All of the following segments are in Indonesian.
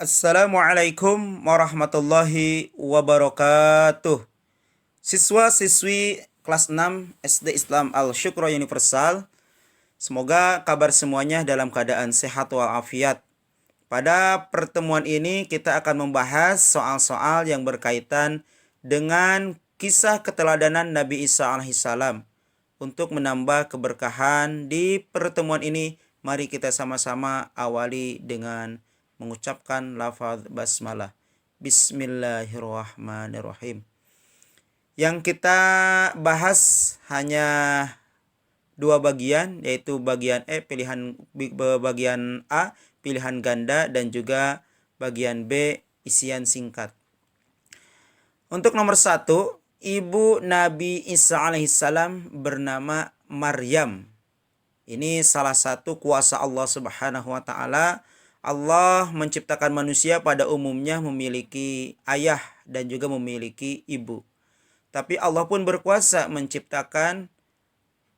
Assalamualaikum warahmatullahi wabarakatuh. Siswa-siswi kelas 6 SD Islam Al-Syukra Universal, semoga kabar semuanya dalam keadaan sehat walafiat. Pada pertemuan ini kita akan membahas soal-soal yang berkaitan dengan kisah keteladanan Nabi Isa alaihissalam. Untuk menambah keberkahan di pertemuan ini, mari kita sama-sama awali dengan mengucapkan lafaz basmalah. Bismillahirrahmanirrahim. Yang kita bahas hanya dua bagian, yaitu bagian bagian A pilihan ganda dan juga bagian B isian singkat. Untuk nomor 1, ibu Nabi Isa alaihissalam bernama Maryam. Ini salah satu kuasa Allah Subhanahu wa taala. Allah menciptakan manusia pada umumnya memiliki ayah dan juga memiliki ibu. Tapi Allah pun berkuasa menciptakan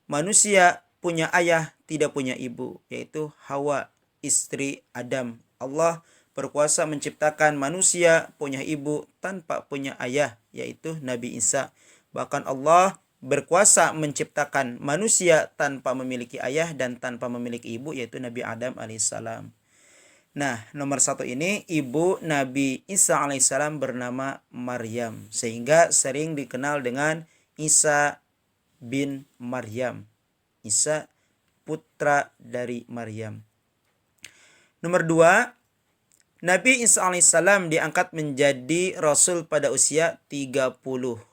manusia punya ayah, tidak punya ibu, yaitu Hawa, istri Adam. Allah berkuasa menciptakan manusia punya ibu tanpa punya ayah, yaitu Nabi Isa. Bahkan Allah berkuasa menciptakan manusia tanpa memiliki ayah dan tanpa memiliki ibu, yaitu Nabi Adam alaihissalam. Nah, nomor 1 ini ibu Nabi Isa alaihissalam bernama Maryam, sehingga sering dikenal dengan Isa bin Maryam. Isa putra dari Maryam. Nomor 2, Nabi Isa alaihissalam diangkat menjadi Rasul pada usia 30.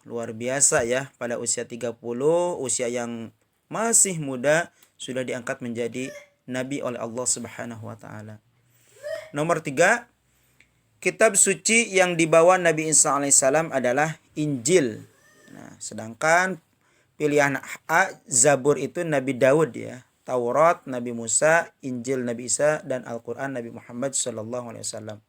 Luar biasa ya, pada usia 30, usia yang masih muda, sudah diangkat menjadi Nabi oleh Allah Subhanahu wa ta'ala. Nomor 3, kitab suci yang dibawa Nabi Isa alaihissalam adalah Injil. Nah, sedangkan pilihan A, Zabur itu Nabi Daud ya. Taurat Nabi Musa, Injil Nabi Isa, dan Al-Quran Nabi Muhammad SAW.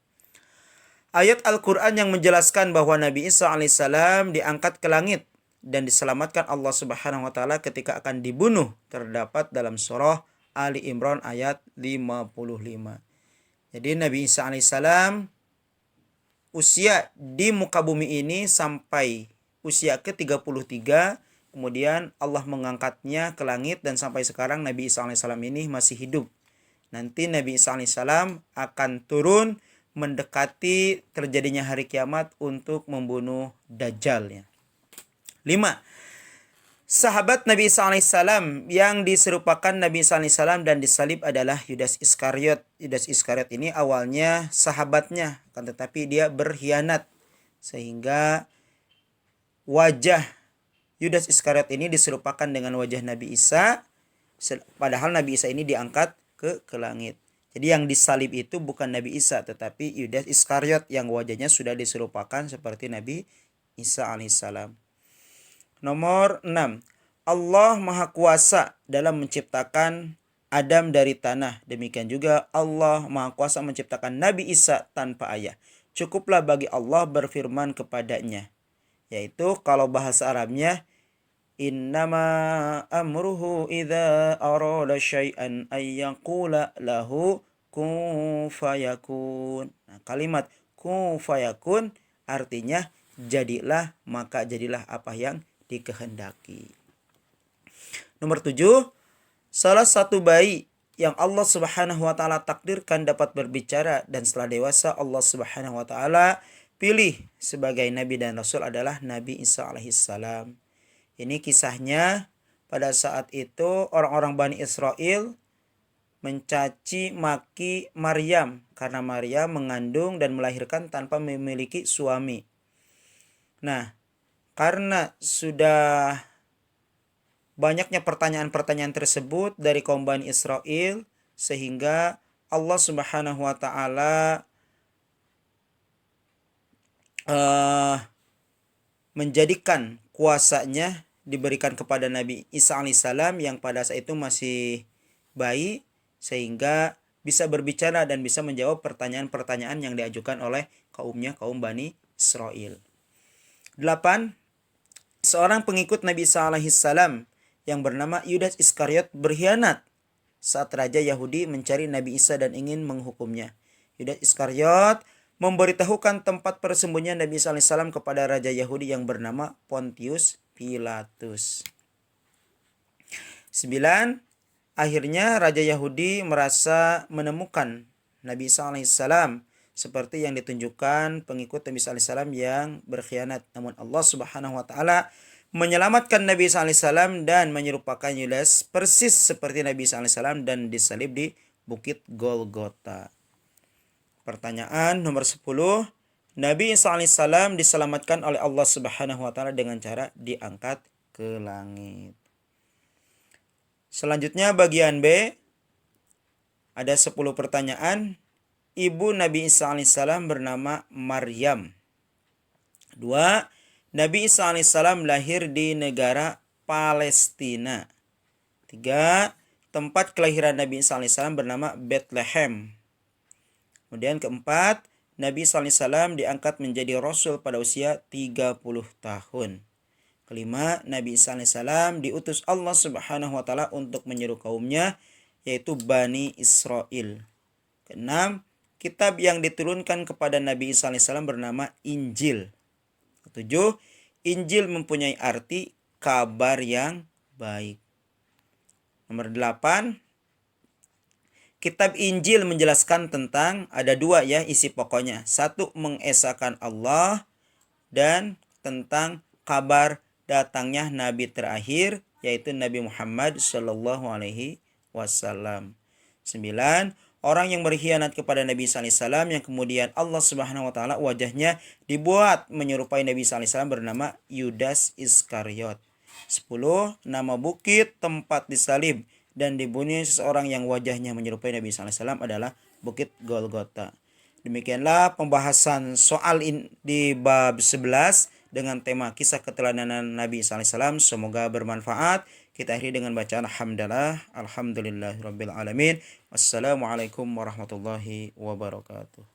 Ayat Al-Quran yang menjelaskan bahwa Nabi Isa alaihissalam diangkat ke langit dan diselamatkan Allah Subhanahu wa taala ketika akan dibunuh terdapat dalam surah Ali Imran ayat 55. Jadi Nabi Isa alaihissalam usia di muka bumi ini sampai usia ke-33, kemudian Allah mengangkatnya ke langit dan sampai sekarang Nabi Isa alaihissalam ini masih hidup. Nanti Nabi Isa alaihissalam akan turun mendekati terjadinya hari kiamat untuk membunuh Dajjal ya. 5. Sahabat Nabi Isa alaihissalam yang diserupakan Nabi Isa alaihissalam dan disalib adalah Yudas Iskariot. Yudas Iskariot ini awalnya sahabatnya, kan tetapi dia berkhianat sehingga wajah Yudas Iskariot ini diserupakan dengan wajah Nabi Isa, padahal Nabi Isa ini diangkat ke langit. Jadi yang disalib itu bukan Nabi Isa tetapi Yudas Iskariot yang wajahnya sudah diserupakan seperti Nabi Isa alaihissalam. Nomor 6. Allah Maha Kuasa dalam menciptakan Adam dari tanah. Demikian juga Allah Maha Kuasa menciptakan Nabi Isa tanpa ayah. Cukuplah bagi Allah berfirman kepadanya. Yaitu kalau bahasa Arabnya, innama amruhu idza arada syai'an ayyaqula lahu kun fayakun. Nah, kalimat kun fayakun artinya jadilah, maka jadilah apa yang dikehendaki. Nomor 7, salah satu bayi yang Allah Subhanahu wa taala takdirkan dapat berbicara dan setelah dewasa Allah Subhanahu wa taala pilih sebagai nabi dan rasul adalah Nabi Isa alaihissalam. Ini kisahnya pada saat itu orang-orang Bani Israel mencaci maki Maryam karena Maryam mengandung dan melahirkan tanpa memiliki suami. Nah, karena sudah banyaknya pertanyaan-pertanyaan tersebut dari kaum Bani Israel, sehingga Allah Subhanahu wa taala menjadikan kuasanya diberikan kepada Nabi Isa alaihissalam yang pada saat itu masih bayi, sehingga bisa berbicara dan bisa menjawab pertanyaan-pertanyaan yang diajukan oleh kaum Bani Israel. 8. Seorang pengikut Nabi Isa alaihissalam yang bernama Yudas Iskariot berkhianat saat Raja Yahudi mencari Nabi Isa dan ingin menghukumnya. Yudas Iskariot memberitahukan tempat persembunyian Nabi Isa alaihissalam kepada raja Yahudi yang bernama Pontius Pilatus. 9. Akhirnya raja Yahudi merasa menemukan Nabi Isa alaihissalam seperti yang ditunjukkan pengikut Nabi Isa alaihissalam yang berkhianat. Namun Allah Subhanahu wa taala menyelamatkan Nabi Isa alaihissalam dan menyerupakan Yudas persis seperti Nabi Isa alaihissalam dan disalib di Bukit Golgota. Pertanyaan nomor 10. Nabi Isa alaihissalam diselamatkan oleh Allah Subhanahu wa taala dengan cara diangkat ke langit. Selanjutnya bagian B. Ada 10 pertanyaan. Ibu Nabi Isa alaihissalam bernama Maryam. 2. Nabi Isa alaihissalam lahir di negara Palestina. 3. Tempat kelahiran Nabi Isa alaihissalam bernama Bethlehem. Kemudian keempat, Nabi Isa alaihissalam diangkat menjadi Rasul pada usia 30 tahun. Kelima, Nabi Isa alaihissalam diutus Allah Subhanahu wa taala untuk menyeru kaumnya, yaitu Bani Israel. Keenam, kitab yang diturunkan kepada Nabi Isa alaihissalam bernama Injil. Ketujuh, Injil mempunyai arti kabar yang baik. Nomor 8, kitab Injil menjelaskan tentang, ada 2 ya isi pokoknya. 1, mengesahkan Allah, dan tentang kabar datangnya Nabi terakhir, yaitu Nabi Muhammad Shallallahu Alaihi Wasallam. 9, orang yang berkhianat kepada Nabi Isa alaihissalam yang kemudian Allah Subhanahu Wa Taala wajahnya dibuat menyerupai Nabi Isa alaihissalam bernama Yudas Iskariot. 10, nama bukit tempat disalib dan dibunuh seseorang yang wajahnya menyerupai Nabi Isa alaihissalam adalah Bukit Golgota. Demikianlah pembahasan soal di bab 11 dengan tema kisah keteladanan Nabi Isa alaihissalam. Semoga bermanfaat. Kita akhiri dengan bacaan hamdalah. Alhamdulillahirabbil alamin. Wassalamualaikum warahmatullahi wabarakatuh.